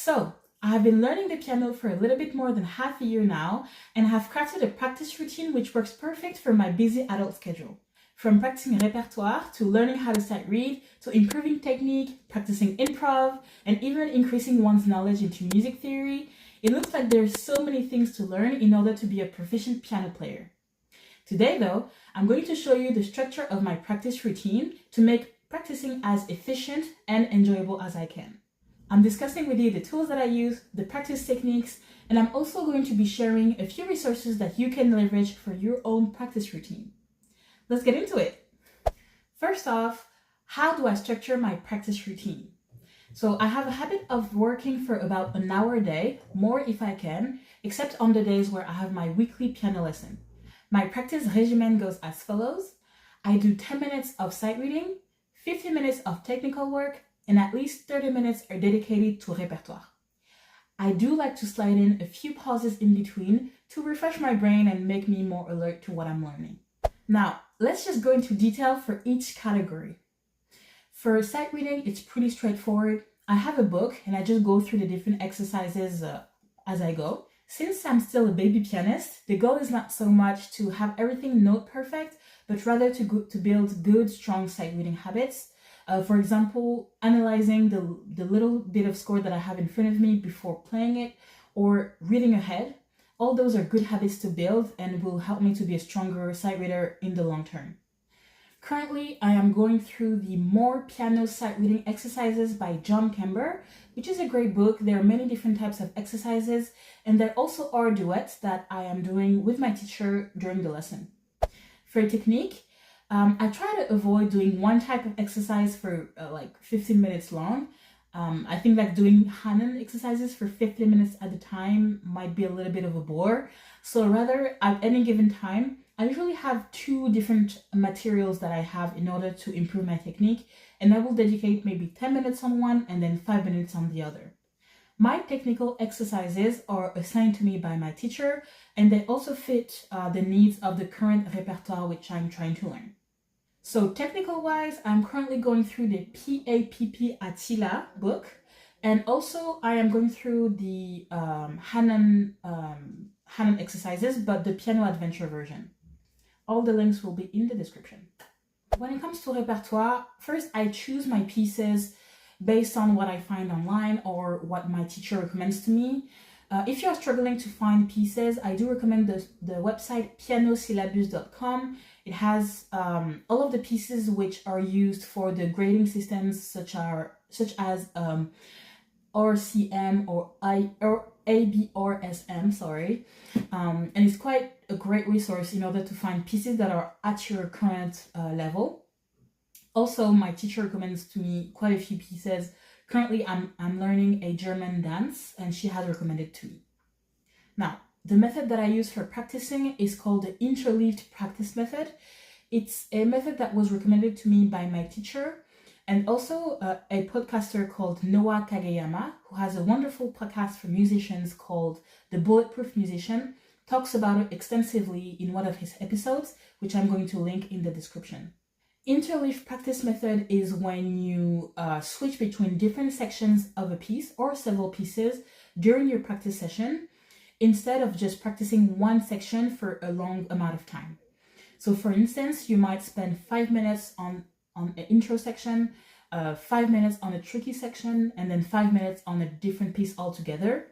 So, I have been learning the piano for a little bit more than half a year now and have crafted a practice routine which works perfect for my busy adult schedule. From practicing repertoire to learning how to sight read to improving technique, practicing improv, and even increasing one's knowledge into music theory, it looks like there's so many things to learn in order to be a proficient piano player. Today though, I'm going to show you the structure of my practice routine to make practicing as efficient and enjoyable as I can. I'm discussing with you the tools that I use, the practice techniques, and I'm also going to be sharing a few resources that you can leverage for your own practice routine. Let's get into it. First off, how do I structure my practice routine? So I have a habit of working for about an hour a day, more if I can, except on the days where I have my weekly piano lesson. My practice regimen goes as follows. I do 10 minutes of sight reading, 15 minutes of technical work, and at least 30 minutes are dedicated to repertoire. I do like to slide in a few pauses in between to refresh my brain and make me more alert to what I'm learning. Now, let's just go into detail for each category. For sight reading, it's pretty straightforward. I have a book and I just go through the different exercises as I go. Since I'm still a baby pianist, the goal is not so much to have everything note perfect, but rather to build good, strong sight reading habits. For example, analyzing the little bit of score that I have in front of me before playing it, or reading ahead. All those are good habits to build and will help me to be a stronger sight reader in the long term. Currently, I am going through the More Piano Sight Reading Exercises by John Kember, which is a great book. There are many different types of exercises, and there also are duets that I am doing with my teacher during the lesson. For technique, I try to avoid doing one type of exercise for like 15 minutes long. I think that doing Hanon exercises for 15 minutes at a time might be a little bit of a bore. So rather, at any given time, I usually have two different materials that I have in order to improve my technique, and I will dedicate maybe 10 minutes on one and then 5 minutes on the other. My technical exercises are assigned to me by my teacher, and they also fit the needs of the current repertoire which I'm trying to learn. So technical wise, I'm currently going through the PAPP Attila book, and also I am going through the Hanon exercises, but the piano adventure version. All the links will be in the description. When it comes to repertoire, first I choose my pieces based on what I find online or what my teacher recommends to me. If you are struggling to find pieces, I do recommend the website pianosyllabus.com. It has all of the pieces which are used for the grading systems such as RCM or ABRSM, sorry. And it's quite a great resource in order to find pieces that are at your current level. Also, my teacher recommends to me quite a few pieces. Currently, I'm learning a German dance, and she has recommended to me. Now, the method that I use for practicing is called the interleaved practice method. It's a method that was recommended to me by my teacher and also a podcaster called Noah Kageyama, who has a wonderful podcast for musicians called The Bulletproof Musician, talks about it extensively in one of his episodes, which I'm going to link in the description. Interleaved practice method is when you switch between different sections of a piece or several pieces during your practice session, instead of just practicing one section for a long amount of time. So for instance, you might spend 5 minutes on an intro section, 5 minutes on a tricky section, and then 5 minutes on a different piece altogether.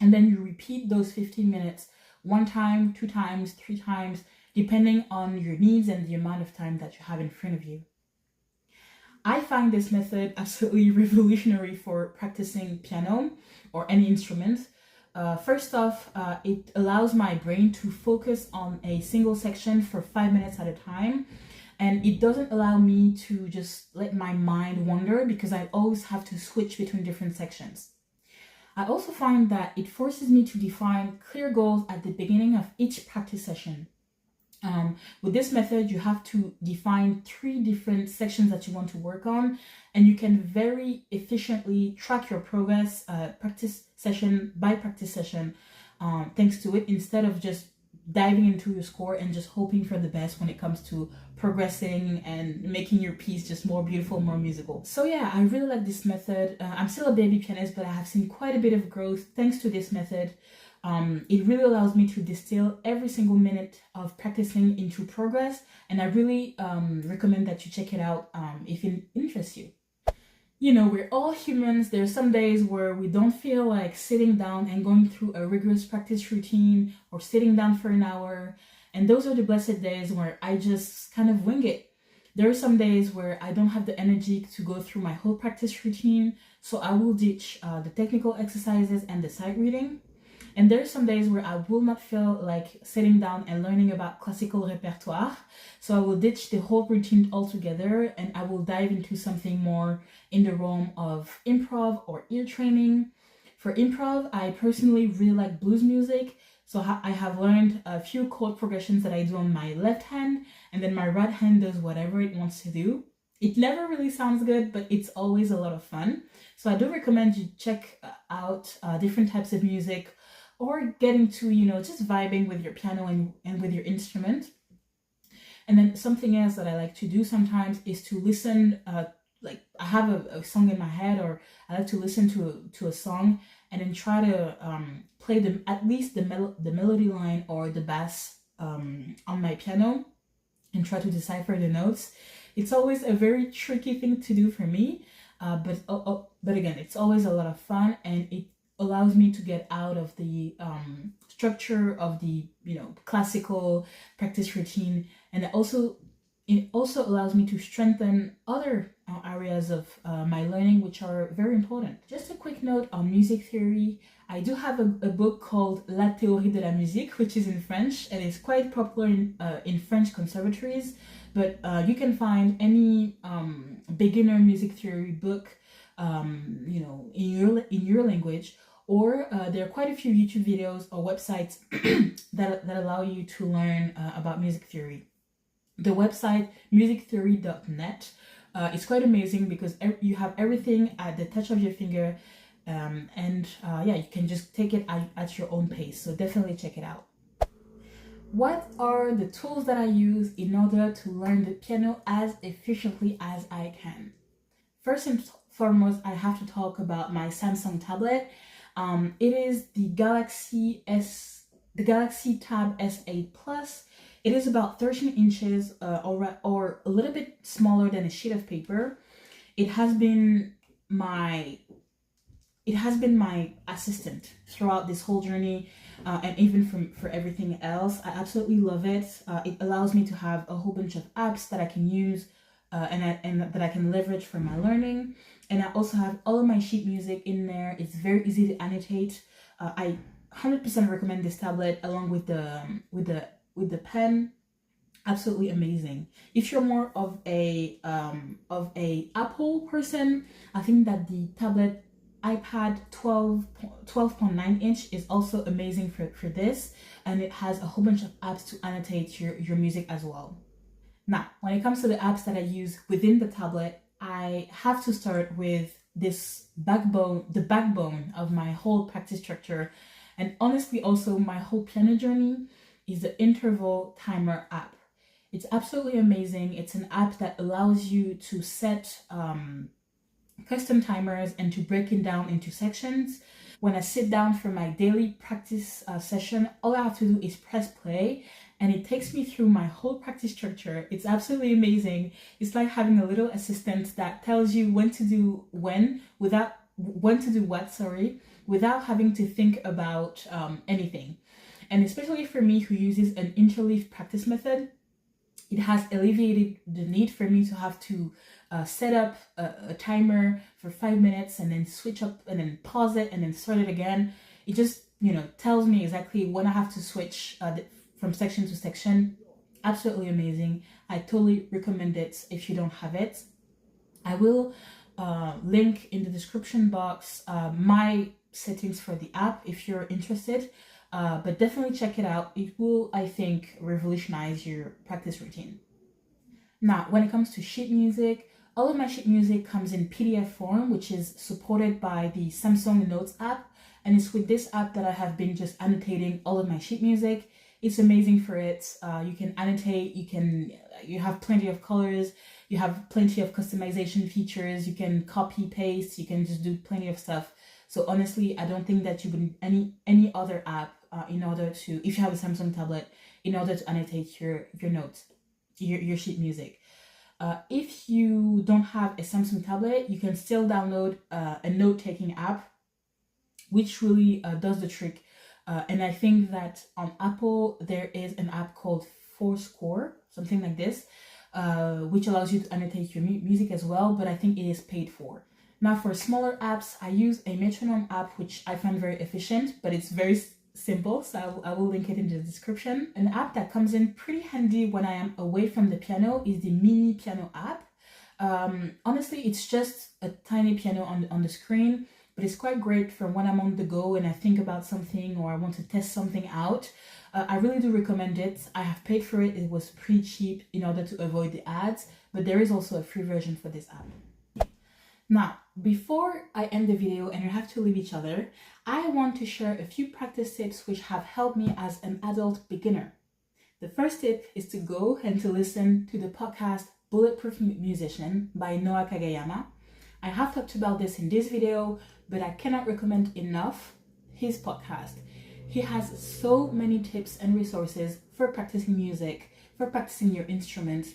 And then you repeat those 15 minutes 1 time, 2 times, 3 times, depending on your needs and the amount of time that you have in front of you. I find this method absolutely revolutionary for practicing piano or any instrument. First off, it allows my brain to focus on a single section for 5 minutes at a time, and it doesn't allow me to just let my mind wander because I always have to switch between different sections. I also find that it forces me to define clear goals at the beginning of each practice session. With this method, you have to define 3 different sections that you want to work on, and you can very efficiently track your progress practice session by practice session thanks to it, instead of just diving into your score and just hoping for the best when it comes to progressing and making your piece just more beautiful, more musical. So yeah, I really like this method. I'm still a baby pianist, but I have seen quite a bit of growth thanks to this method. It really allows me to distill every single minute of practicing into progress, and I really recommend that you check it out if it interests you. You know, we're all humans. There's some days where we don't feel like sitting down and going through a rigorous practice routine or sitting down for an hour. And those are the blessed days where I just kind of wing it. There are some days where I don't have the energy to go through my whole practice routine, so I will ditch the technical exercises and the sight reading. And there are some days where I will not feel like sitting down and learning about classical repertoire. So I will ditch the whole routine altogether and I will dive into something more in the realm of improv or ear training. For improv, I personally really like blues music. So I have learned a few chord progressions that I do on my left hand, and then my right hand does whatever it wants to do. It never really sounds good, but it's always a lot of fun. So I do recommend you check out different types of music, or getting to, you know, just vibing with your piano and with your instrument. And then something else that I like to do sometimes is to listen, like I have a song in my head, or I like to listen to a song and then try to play at least the melody line or the bass on my piano and try to decipher the notes. It's always a very tricky thing to do for me, but again, it's always a lot of fun, and it allows me to get out of the structure of the, you know, classical practice routine, and it also allows me to strengthen other areas of my learning, which are very important. Just a quick note on music theory. I do have a book called La théorie de la musique, which is in French, and it's quite popular in French conservatories, but you can find any beginner music theory book, you know, in your language. Or there are quite a few YouTube videos or websites that allow you to learn about music theory. The website musictheory.net is quite amazing because you have everything at the touch of your finger, and yeah, you can just take it at your own pace. So definitely check it out. What are the tools that I use in order to learn the piano as efficiently as I can? First and foremost, I have to talk about my Samsung tablet. It is the Galaxy Tab S8 Plus. It is about 13 inches or a little bit smaller than a sheet of paper. It has been my assistant throughout this whole journey, and even for everything else. I absolutely love it. It allows me to have a whole bunch of apps that I can use and that I can leverage for my learning. And I also have all of my sheet music in there. It's very easy to annotate. I 100% recommend this tablet along with the pen. Absolutely amazing. If you're more of a Apple person, I think that the tablet iPad 12.9 inch is also amazing for this, and it has a whole bunch of apps to annotate your music as well. Now, when it comes to the apps that I use within the tablet, I have to start with the backbone of my whole practice structure, and honestly also my whole piano journey, is the interval timer app. It's absolutely amazing. It's an app that allows you to set custom timers and to break it down into sections. When I sit down for my daily practice session, all I have to do is press play, and it takes me through my whole practice structure. It's absolutely amazing. It's like having a little assistant that tells you when to do what, without having to think about anything. And especially for me who uses an interleaf practice method, it has alleviated the need for me to have to set up a timer for 5 minutes and then switch up and then pause it and then start it again. It just, tells me exactly when I have to switch from section to section. Absolutely amazing. I totally recommend it if you don't have it. I will link in the description box my settings for the app if you're interested. But definitely check it out. It will, I think, revolutionize your practice routine. Now, when it comes to sheet music, all of my sheet music comes in PDF form, which is supported by the Samsung Notes app. And it's with this app that I have been just annotating all of my sheet music. It's amazing for it. You can annotate, you have plenty of colors, you have plenty of customization features, you can copy, paste, you can just do plenty of stuff. So honestly, I don't think that you would need any other app in order to, if you have a Samsung tablet, in order to annotate your notes, your sheet music. If you don't have a Samsung tablet, you can still download a note-taking app, which really does the trick. And I think that on Apple, there is an app called Forescore, something like this, which allows you to annotate your music as well, but I think it is paid for. Now for smaller apps, I use a Metronome app, which I find very efficient, but it's very simple, so I will link it in the description. An app that comes in pretty handy when I am away from the piano is the mini piano app. Honestly, it's just a tiny piano on the screen, but it's quite great for when I'm on the go and I think about something or I want to test something out. I really do recommend it. I have paid for it. It was pretty cheap in order to avoid the ads, but there is also a free version for this app. Now, before I end the video and we have to leave each other, I want to share a few practice tips which have helped me as an adult beginner. The first tip is to go and to listen to the podcast Bulletproof Musician by Noah Kagayama. I have talked about this in this video, but I cannot recommend enough his podcast. He has so many tips and resources for practicing music, for practicing your instrument,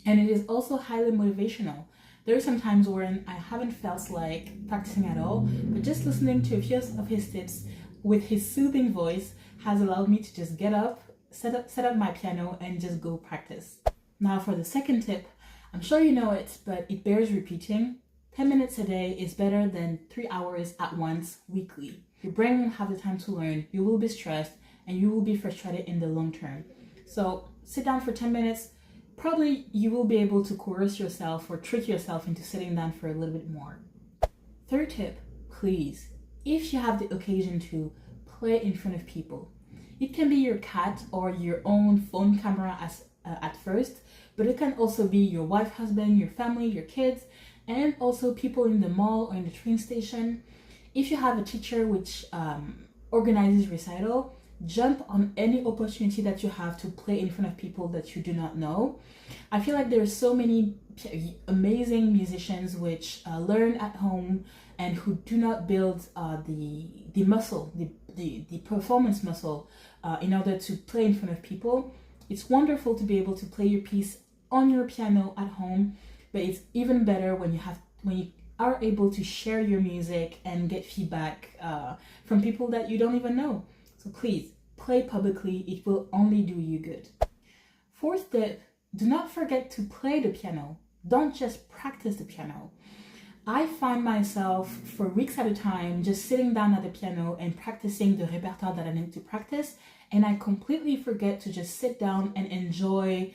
and it is also highly motivational. There are some times when I haven't felt like practicing at all, but just listening to a few of his tips with his soothing voice has allowed me to just get up, set up my piano and just go practice. Now for the second tip, I'm sure you know it, but it bears repeating. 10 minutes a day is better than 3 hours at once weekly. Your brain won't have the time to learn, you will be stressed, and you will be frustrated in the long term. So sit down for 10 minutes. Probably you will be able to coerce yourself or trick yourself into sitting down for a little bit more. Third tip, please, if you have the occasion to, play in front of people. It can be your cat or your own phone camera at first, but it can also be your wife, husband, your family, your kids, and also people in the mall or in the train station. If you have a teacher which organizes recital, jump on any opportunity that you have to play in front of people that you do not know. I feel like there are so many amazing musicians which learn at home and who do not build the muscle, the performance muscle in order to play in front of people. It's wonderful to be able to play your piece on your piano at home, but it's even better when you are able to share your music and get feedback from people that you don't even know. So please, play publicly, it will only do you good. Fourth tip, do not forget to play the piano. Don't just practice the piano. I find myself for weeks at a time just sitting down at the piano and practicing the repertoire that I need to practice, and I completely forget to just sit down and enjoy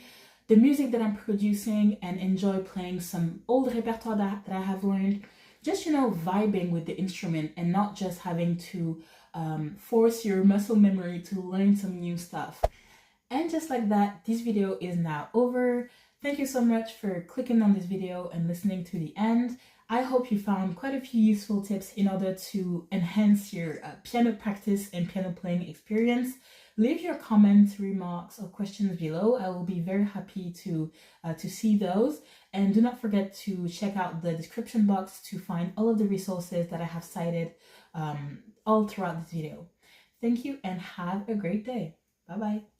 the music that I'm producing and enjoy playing some old repertoire that I have learned. Just, vibing with the instrument and not just having to force your muscle memory to learn some new stuff. And just like that, this video is now over. Thank you so much for clicking on this video and listening to the end. I hope you found quite a few useful tips in order to enhance your piano practice and piano playing experience. Leave your comments, remarks, or questions below. I will be very happy to see those. And do not forget to check out the description box to find all of the resources that I have cited all throughout this video. Thank you and have a great day. Bye-bye.